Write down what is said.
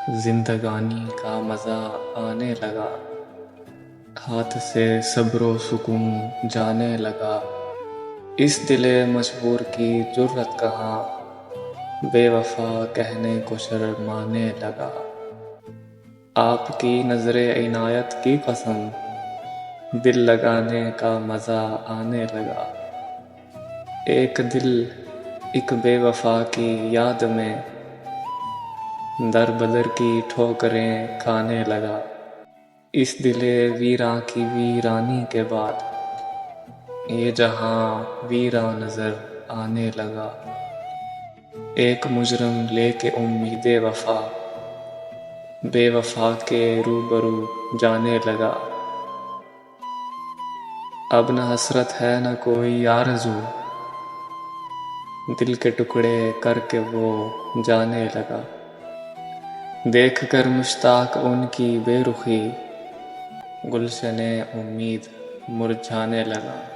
زندگانی کا مزہ آنے لگا، ہاتھ سے صبر و سکون جانے لگا۔ اس دل مجبور کی جرأت کہاں، بے وفا کہنے کو شرمانے لگا۔ آپ کی نظر عنایت کی قسم، دل لگانے کا مزہ آنے لگا۔ ایک دل ایک بے وفا کی یاد میں در بدر کی ٹھوکریں کھانے لگا۔ اس دل ویراں کی ویرانی کے بعد یہ جہاں ویراں نظر آنے لگا۔ ایک مجرم لے کے امید وفا، بے وفا کے روبرو جانے لگا۔ اب نہ حسرت ہے نہ کوئی آرزو، دل کے ٹکڑے کر کے وہ جانے لگا۔ دیکھ کر مشتاق ان کی بے رخی، گلشن امید مرجھانے لگا۔